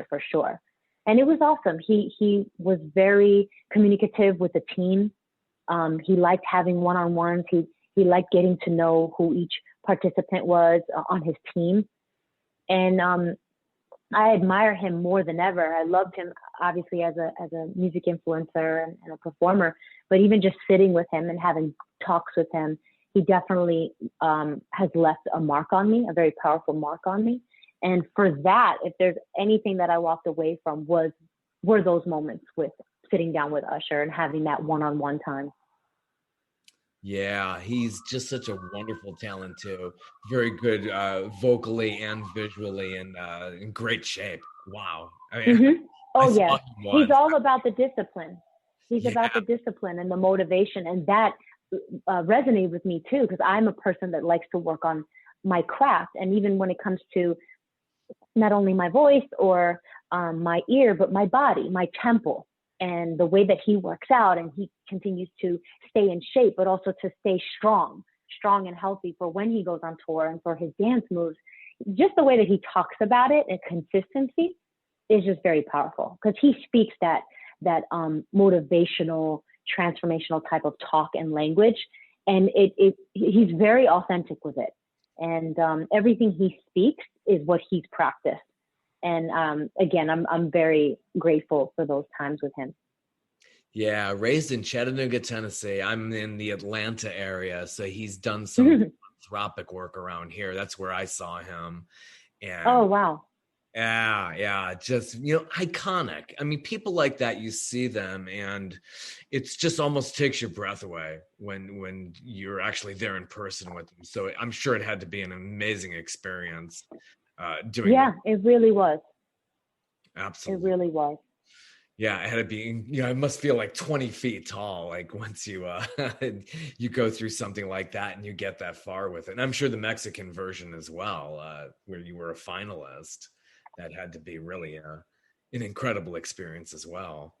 [SPEAKER 4] for sure. And it was awesome. He was very communicative with the team. He liked having one-on-ones. He liked getting to know who each participant was on his team. And I admire him more than ever. I loved him, obviously, as a music influencer and a performer, but even just sitting with him and having talks with him, he definitely has left a mark on me, a very powerful mark on me. And for that, if there's anything that I walked away from were those moments with sitting down with Usher and having that one-on-one time.
[SPEAKER 3] Yeah, he's just such a wonderful talent too. Very good vocally and visually, and in great shape. Wow. I mean,
[SPEAKER 4] Mm-hmm.
[SPEAKER 3] I
[SPEAKER 4] Oh
[SPEAKER 3] saw
[SPEAKER 4] yeah,
[SPEAKER 3] him once.
[SPEAKER 4] he's all about the discipline. He's
[SPEAKER 3] Yeah.
[SPEAKER 4] about the discipline and the motivation, and that resonated with me too, because I'm a person that likes to work on my craft, and even when it comes to not only my voice or my ear, but my body, my temple, and the way that he works out, and he continues to stay in shape, but also to stay strong and healthy for when he goes on tour and for his dance moves. Just the way that he talks about it and consistency is just very powerful, because he speaks that motivational, transformational type of talk and language, and he's very authentic with it. And everything he speaks is what he's practiced. And again, I'm very grateful for those times with him.
[SPEAKER 3] Yeah, raised in Chattanooga, Tennessee. I'm in the Atlanta area, so he's done some philanthropic work around here. That's where I saw him. And
[SPEAKER 4] oh wow.
[SPEAKER 3] Yeah, just, iconic. I mean, people like that, you see them and it's just almost takes your breath away when you're actually there in person with them. So I'm sure it had to be an amazing experience doing that.
[SPEAKER 4] It really was.
[SPEAKER 3] Absolutely.
[SPEAKER 4] It really was.
[SPEAKER 3] Yeah, it had to be, it must feel like 20 feet tall, like once you you go through something like that and you get that far with it. And I'm sure the Mexican version as well, where you were a finalist, that had to be really an incredible experience as well.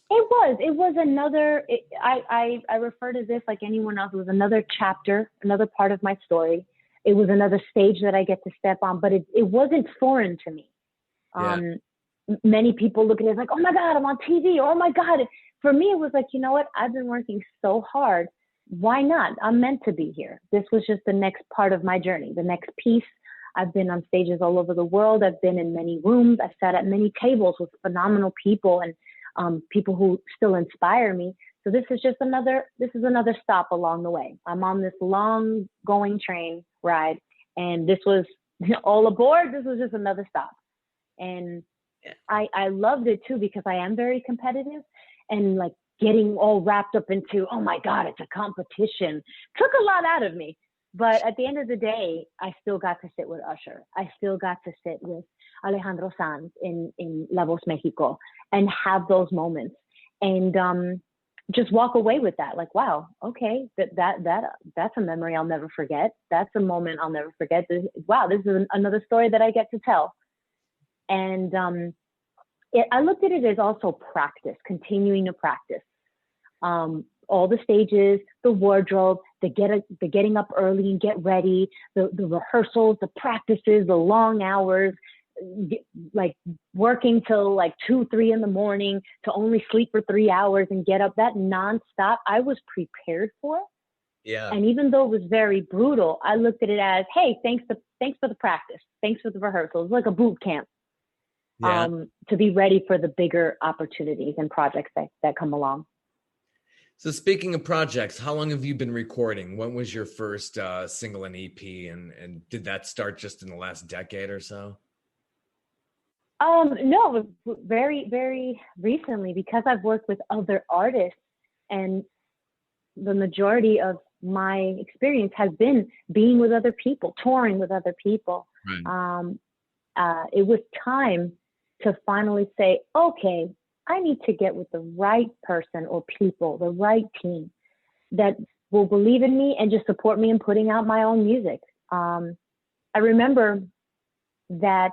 [SPEAKER 4] It was another, I refer to this like anyone else. It was another chapter, another part of my story. It was another stage that I get to step on, but it wasn't foreign to me. Many people look at it as like, oh my God, I'm on TV. Oh my God. For me, it was like, you know what? I've been working so hard. Why not? I'm meant to be here. This was just the next part of my journey, the next piece. I've been on stages all over the world. I've been in many rooms. I've sat at many tables with phenomenal people and people who still inspire me. So this is another stop along the way. I'm on this long going train ride, and this was all aboard. This was just another stop. And I loved it too, because I am very competitive, and like getting all wrapped up into, oh my God, it's a competition, took a lot out of me. But at the end of the day, I still got to sit with Usher. I still got to sit with Alejandro Sanz in La Voz Mexico and have those moments, and just walk away with that. Like, wow, okay, that's a memory I'll never forget. That's a moment I'll never forget. This is another story that I get to tell. And I looked at it as also practice, continuing to practice. All the stages, the wardrobe, the getting up early and get ready, the rehearsals, the practices, the long hours, like working till like 2-3 in the morning to only sleep for 3 hours and get up, that nonstop, I was prepared for.
[SPEAKER 3] Yeah.
[SPEAKER 4] And even though it was very brutal, I looked at it as, hey, thanks for the practice. Thanks for the rehearsals. It's like a boot camp. To be ready for the bigger opportunities and projects that come along.
[SPEAKER 3] So speaking of projects, how long have you been recording? When was your first single and EP? And did that start just in the last decade or so?
[SPEAKER 4] No, very, very recently, because I've worked with other artists, and the majority of my experience has been being with other people, touring with other people. Right. It was time to finally say, okay, I need to get with the right person or people, the right team that will believe in me and just support me in putting out my own music. I remember that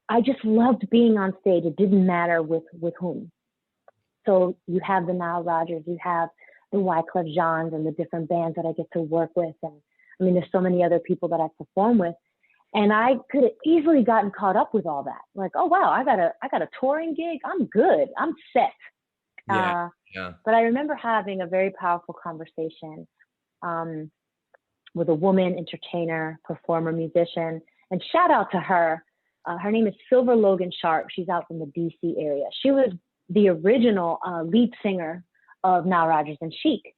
[SPEAKER 4] I just loved being on stage. It didn't matter with whom. So you have the Nile Rodgers, you have the Wyclef Jeans and the different bands that I get to work with. And I mean, there's so many other people that I perform with. And I could have easily gotten caught up with all that. Like, oh wow, I got a touring gig. I'm good. I'm set.
[SPEAKER 3] Yeah.
[SPEAKER 4] But I remember having a very powerful conversation with a woman entertainer, performer, musician, and shout out to her. Her name is Silver Logan Sharp. She's out from the DC area. She was the original lead singer of Nile Rodgers and Chic.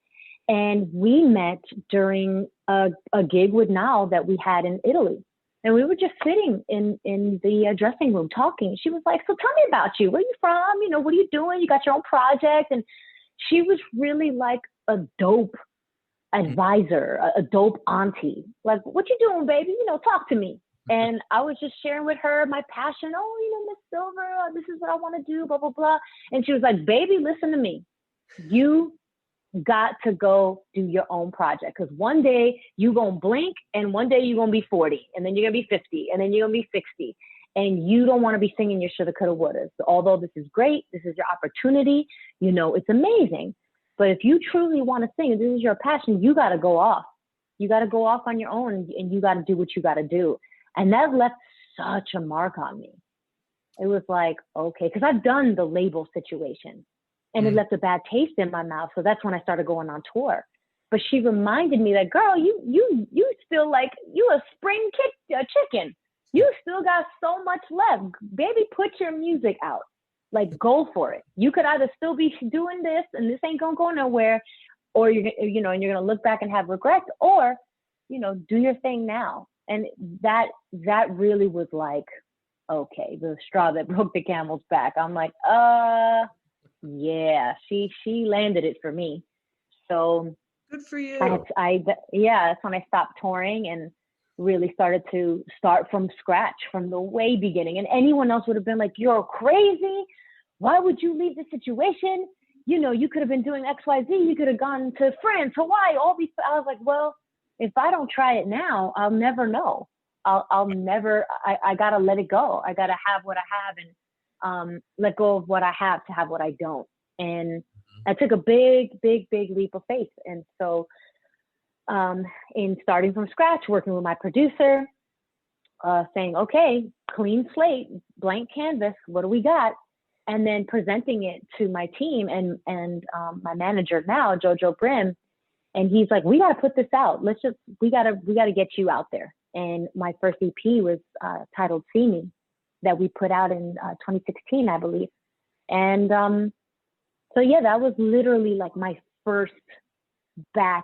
[SPEAKER 4] And we met during a gig with Nile that we had in Italy. And we were just sitting in the dressing room talking. She was like, so tell me about you. Where are you from? You know, what are you doing? You got your own project. And she was really like a dope advisor, a dope auntie. Like, what you doing, baby? You know, talk to me. And I was just sharing with her my passion. Oh, you know, Miss Silver, this is what I want to do, blah, blah, blah. And she was like, baby, listen to me. You got to go do your own project. Because one day you're going to blink and one day you're going to be 40 and then you're going to be 50 and then you're going to be 60. And you don't want to be singing your shoulda, coulda, woulda. So although this is great, this is your opportunity, you know, it's amazing. But if you truly want to sing and this is your passion, you got to go off. You got to go off on your own and you got to do what you got to do. And that left such a mark on me. It was like, okay, because I've done the label situation and it left a bad taste in my mouth. So that's when I started going on tour. But she reminded me that, girl, you still like, you a spring chicken. You still got so much left. Baby, put your music out. Like, go for it. You could either still be doing this and this ain't gonna go nowhere, or you're gonna look back and have regret, or, you know, do your thing now. And that really was like, okay, the straw that broke the camel's back. I'm like, yeah, she landed it for me. So
[SPEAKER 3] good for you.
[SPEAKER 4] That's when I stopped touring and really started to start from scratch, from the way beginning. And anyone else would have been like, you're crazy. Why would you leave the situation? You know, you could have been doing XYZ. You could have gone to France, Hawaii, all these. I was like, well, if I don't try it now, I'll never know. I'll never, I got to let it go. I got to have what I have and let go of what I have to have what I don't. And I took a big, big, big leap of faith. And so in starting from scratch, working with my producer, saying, okay, clean slate, blank canvas, what do we got? And then presenting it to my team and my manager now, Jojo Brim. And he's like, we got to put this out. We got to get you out there. And my first EP was titled See Me, that we put out in 2016, I believe. And so yeah, that was literally like my first batch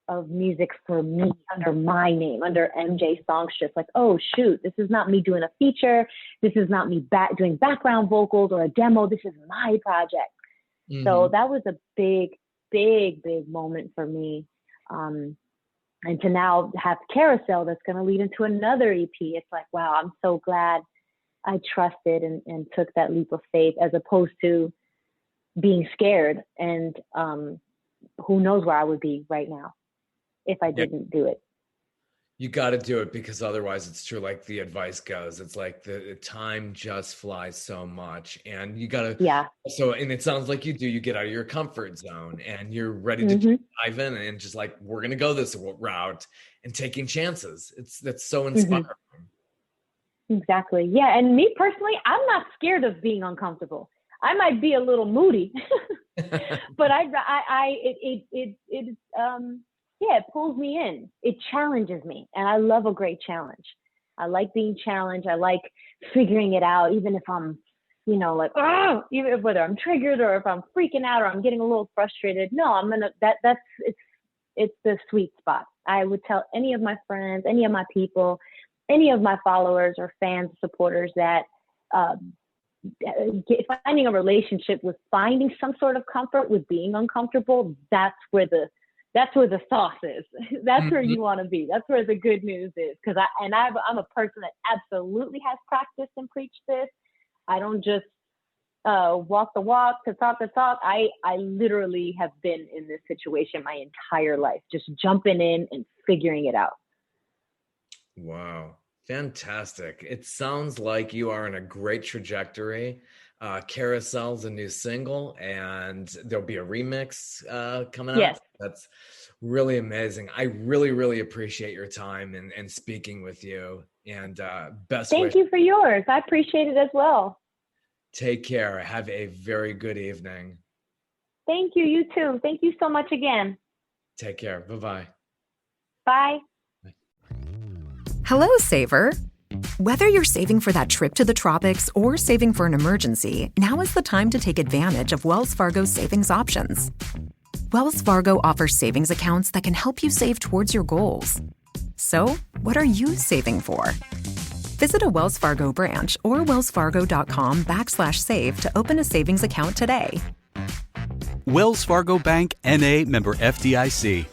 [SPEAKER 4] of music for me under my name, under MJ Songstress. Like, oh shoot, this is not me doing a feature. This is not me doing background vocals or a demo. This is my project. Mm-hmm. So that was a big, big, big moment for me. And to now have Carousel that's going to lead into another EP. It's like, wow, I'm so glad I trusted and took that leap of faith, as opposed to being scared. And who knows where I would be right now if I didn't do it.
[SPEAKER 3] You got to do it, because otherwise it's true. Like the advice goes, it's like the time just flies so much, and you got to, So, and it sounds like you get out of your comfort zone and you're ready to dive in and just like, we're going to go this route and taking chances. That's so inspiring.
[SPEAKER 4] Exactly. Yeah. And me personally, I'm not scared of being uncomfortable. I might be a little moody, but it pulls me in. It challenges me. And I love a great challenge. I like being challenged. I like figuring it out, even if I'm, like, even if whether I'm triggered or if I'm freaking out or I'm getting a little frustrated. No, it's the sweet spot. I would tell any of my friends, any of my people, any of my followers or fans, supporters that finding a relationship with finding some sort of comfort with being uncomfortable, that's where the sauce is. That's where you want to be. That's where the good news is. Because I'm a person that absolutely has practiced and preached this. I don't just walk the walk to talk the talk. I literally have been in this situation my entire life, just jumping in and figuring it out.
[SPEAKER 3] Wow. Fantastic. It sounds like you are on a great trajectory. Carousel's a new single, and there'll be a remix coming out.
[SPEAKER 4] Yes.
[SPEAKER 3] That's really amazing. I really, really appreciate your time and speaking with you. And best
[SPEAKER 4] Thank you for yours. I appreciate it as well.
[SPEAKER 3] Take care. Have a very good evening.
[SPEAKER 4] Thank you. You too. Thank you so much again.
[SPEAKER 3] Take care. Bye-bye.
[SPEAKER 4] Bye.
[SPEAKER 9] Hello, Saver. Whether you're saving for that trip to the tropics or saving for an emergency, now is the time to take advantage of Wells Fargo's savings options. Wells Fargo offers savings accounts that can help you save towards your goals. So, what are you saving for? Visit a Wells Fargo branch or wellsfargo.com/save to open a savings account today.
[SPEAKER 10] Wells Fargo Bank, N.A., member FDIC.